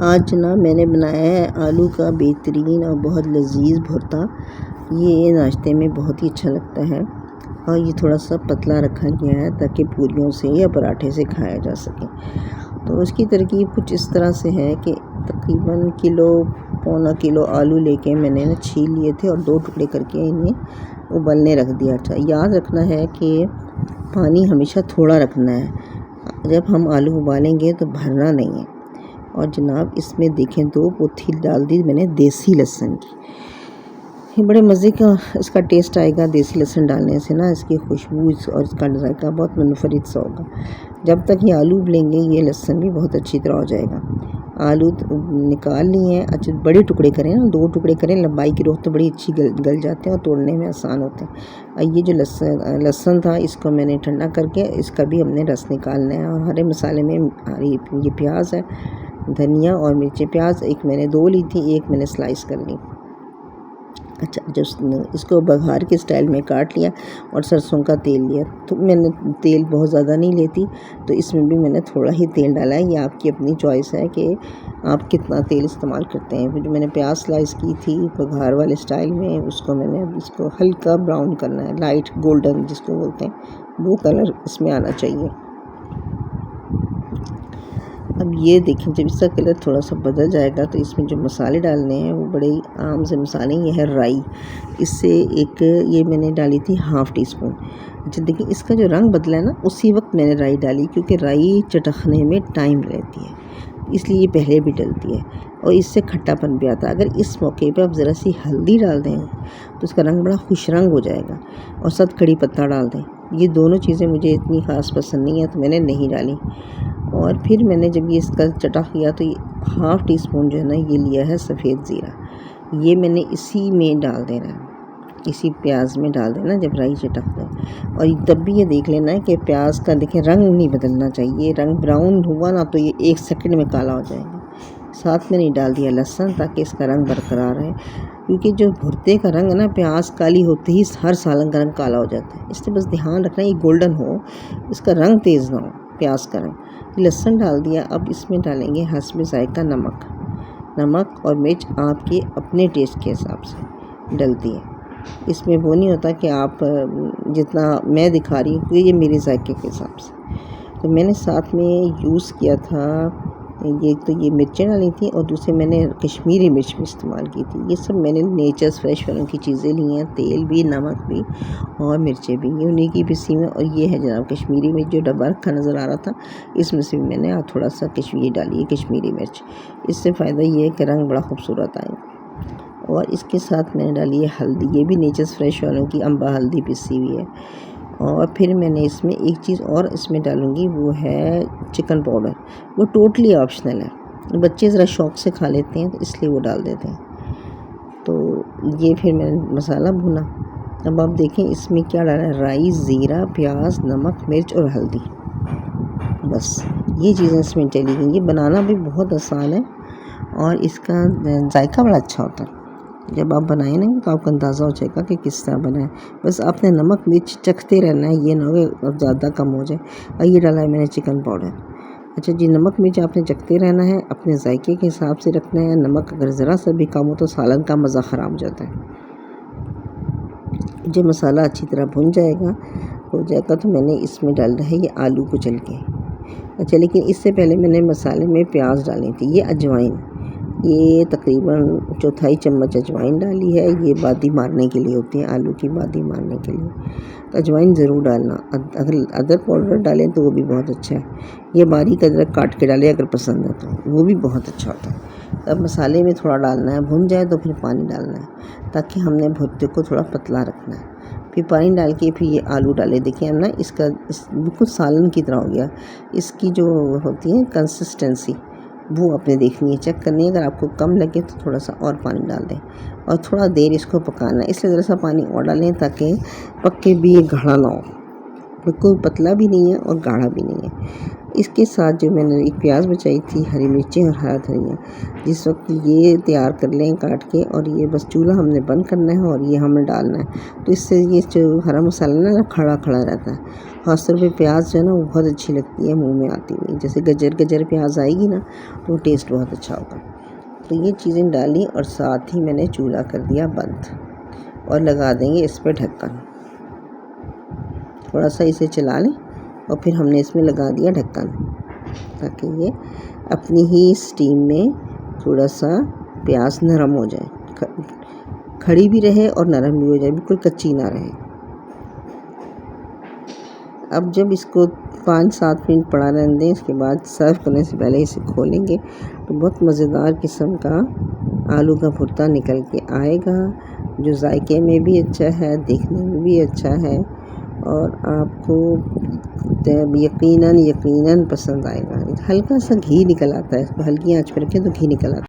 आज ना मैंने बनाया है आलू का बेहतरीन और बहुत लजीज भुर्ता। ये नाश्ते में बहुत ही अच्छा लगता है और ये थोड़ा सा पतला रखा गया है ताकि पूरियों से या पराठे से खाया जा सके। तो उसकी तरकीब कुछ इस तरह से है कि तकरीबन पौना किलो आलू लेके मैंने ना छील लिए थे और 2 टुकड़े करके इन्हें उबलने रख दिया था। याद रखना है कि पानी हमेशा थोड़ा रखना है, जब हम आलू उबालेंगे तो भरना नहीं है। और जनाब इसमें देखें 2 पोथी डाल दी मैंने देसी लहसुन की। ये बड़े मज़े का इसका टेस्ट आएगा देसी लहसुन डालने से ना, इसकी खुशबू और इसका जायका बहुत मुनफरिद सा होगा। जब तक ये आलू उबलेंगे ये लहसुन भी बहुत अच्छी तरह हो जाएगा। आलू निकाल लिए हैं। अच्छा बड़े टुकड़े करें ना, 2 टुकड़े करें, लंबाई की रोह तो बड़ी अच्छी गल जाते हैं और तोड़ने में आसान होते हैं। और ये जो लहसुन था इसको मैंने ठंडा करके इसका भी हमने रस निकालना है। और हरे मसाले में ये प्याज है, धनिया और मिर्ची। प्याज एक मैंने 2 ली थी, एक मैंने स्लाइस कर ली। अच्छा जब इसको बघार के स्टाइल में काट लिया और सरसों का तेल लिया। तो मैंने तेल बहुत ज़्यादा नहीं लेती, तो इसमें भी मैंने थोड़ा ही तेल डाला है। ये आपकी अपनी चॉइस है कि आप कितना तेल इस्तेमाल करते हैं। फिर जो मैंने प्याज स्लाइस की थी बघार वाले स्टाइल में, उसको मैंने अब इसको हल्का ब्राउन करना है, लाइट गोल्डन जिसको बोलते हैं, वो कलर इसमें आना चाहिए। अब ये देखें जब इसका कलर थोड़ा सा बदल जाएगा तो इसमें जो मसाले डालने हैं वो बड़े आम से मसाले। ये है राई, इससे एक ये मैंने डाली थी 1/2 टीस्पून। अच्छा देखिए इसका जो रंग बदला है ना, उसी वक्त मैंने राई डाली, क्योंकि राई चटकने में टाइम रहती है इसलिए ये पहले भी डलती है और इससे खट्टापन भी आता है। अगर इस मौके पे आप ज़रा सी हल्दी डाल दें तो इसका रंग बड़ा खुश रंग हो जाएगा। और साथ कड़ी पत्ता डाल दें। ये दोनों चीज़ें मुझे इतनी ख़ास पसंद नहीं है तो मैंने नहीं डाली। और फिर मैंने जब ये इसका चटा किया तो ये 1/2 टीस्पून जो है ना ये लिया है सफ़ेद ज़ीरा। ये मैंने इसी में डाल देना है, इसी प्याज में डाल देना जब राई चटक जाए। और तब भी ये देख लेना है कि प्याज का देखें रंग नहीं बदलना चाहिए। रंग ब्राउन हुआ ना तो ये 1 सेकंड में काला हो जाएगा। साथ में नहीं डाल दिया लहसुन ताकि इसका रंग बरकरार रहे, क्योंकि जो भुर्ते का रंग है ना, प्याज काली होते ही हर सालन का रंग काला हो जाता है। इसलिए बस ध्यान रखना ये गोल्डन हो, इसका रंग तेज़ ना हो प्याज का रंग। लहसुन डाल दिया। अब इसमें डालेंगे हस्बे जायका नमक और मिर्च आपके अपने टेस्ट के हिसाब से डलती है। इसमें वो नहीं होता कि आप जितना मैं दिखा रही हूँ ये मेरे जायके के हिसाब से। तो मैंने साथ में यूज़ किया था ये, तो ये मिर्चें डाली थी और दूसरे मैंने कश्मीरी मिर्च भी इस्तेमाल की थी। ये सब मैंने नेचर्स फ्रेश वालों की चीज़ें ली हैं, तेल भी, नमक भी और मिर्चें भी, ये उन्हीं की पिसी में। और ये है जनाब कश्मीरी मिर्च जो डब्बा रखा नज़र आ रहा था, इसमें से भी मैंने थोड़ा सा कश्मीरी डाली है, कश्मीरी मिर्च। इससे फ़ायदा ये है कि रंग बड़ा खूबसूरत आएगा। और इसके साथ मैंने डाली है हल्दी, ये भी नेचर्स फ्रेश वालों की अम्बा हल्दी पिसी हुई है। और फिर मैंने इसमें एक चीज़ और इसमें डालूँगी, वो है चिकन पाउडर। वो टोटली ऑप्शनल है, बच्चे ज़रा शौक़ से खा लेते हैं तो इसलिए वो डाल देते हैं। तो ये फिर मैंने मसाला भुना। अब आप देखें इसमें क्या डाला है, राई, ज़ीरा, प्याज, नमक, मिर्च और हल्दी। बस ये चीज़ें इसमें चली गई। ये बनाना भी बहुत आसान है और इसका जायका बड़ा अच्छा होता है। जब आप बनाएं ना तो आपको अंदाज़ा हो जाएगा कि किस तरह बना है। बस आपने नमक मिर्च चखते रहना है, ये ना हो कि ज़्यादा कम हो जाए। और ये डाला है मैंने चिकन पाउडर। अच्छा जी, नमक मिर्च आपने चखते रहना है, अपने जायके के हिसाब से रखना है। नमक अगर ज़रा सा भी कम हो तो सालन का मज़ा ख़राब हो जाता है। जब मसाला अच्छी तरह भुन जाएगा हो जाएगा तो मैंने इसमें डालना है ये आलू कुचल के। अच्छा लेकिन इससे पहले मैंने मसाले में प्याज डाली थी। ये अजवाइन, ये तकरीबन 1/4 चम्मच अजवाइन डाली है। ये बादी मारने के लिए होती है, आलू की बादी मारने के लिए, तो अजवाइन ज़रूर डालना। अगर अदरक पाउडर डालें तो वो भी बहुत अच्छा है। ये बारीक अदरक काट के डालें अगर पसंद है तो वो भी बहुत अच्छा होता है। अब मसाले में थोड़ा डालना है, भुन जाए तो फिर पानी डालना है, ताकि हमने भुर्ते को थोड़ा पतला रखना है। फिर पानी डाल के फिर ये आलू डाले। देखिए हम ना इसका बिल्कुल सालन की तरह हो गया। इसकी जो होती है कंसिस्टेंसी वो आपने देखनी है, चेक करनी है। अगर आपको कम लगे तो थोड़ा सा और पानी डाल दें और थोड़ा देर इसको पकाना है। इसलिए ज़रा सा पानी और डालें ताकि पक के भी ये गाढ़ा ना हो। बिल्कुल पतला भी नहीं है और गाढ़ा भी नहीं है। इसके साथ जो मैंने एक प्याज बचाई थी, हरी मिर्ची और हरा धनिया, जिस वक्त ये तैयार कर लें काट के, और ये बस चूल्हा हमने बंद करना है और ये हमें डालना है। तो इससे ये जो हरा मसाला ना खड़ा खड़ा रहता है। ख़ासतौर पे प्याज जो है ना वो बहुत अच्छी लगती है मुंह में आती हुई, जैसे गजर प्याज आएगी ना तो टेस्ट बहुत अच्छा होगा। तो ये चीज़ें डाली और साथ ही मैंने चूल्हा कर दिया बंद और लगा देंगे इस पर ढक्कन। थोड़ा सा इसे चला लें और फिर हमने इसमें लगा दिया ढक्कन, ताकि ये अपनी ही स्टीम में थोड़ा सा प्याज नरम हो जाए, खड़ी भी रहे और नरम भी हो जाए, बिल्कुल कच्ची ना रहे। अब जब इसको 5-7 मिनट पड़ा रहने दें, इसके बाद सर्व करने से पहले इसे खोलेंगे तो बहुत मज़ेदार किस्म का आलू का भुर्ता निकल के आएगा, जो जायके में भी अच्छा है, देखने में भी अच्छा है और आपको यकीनन पसंद आएगा। हल्का सा घी निकल आता है, हल्की आंच पर रखें तो घी निकल आता है।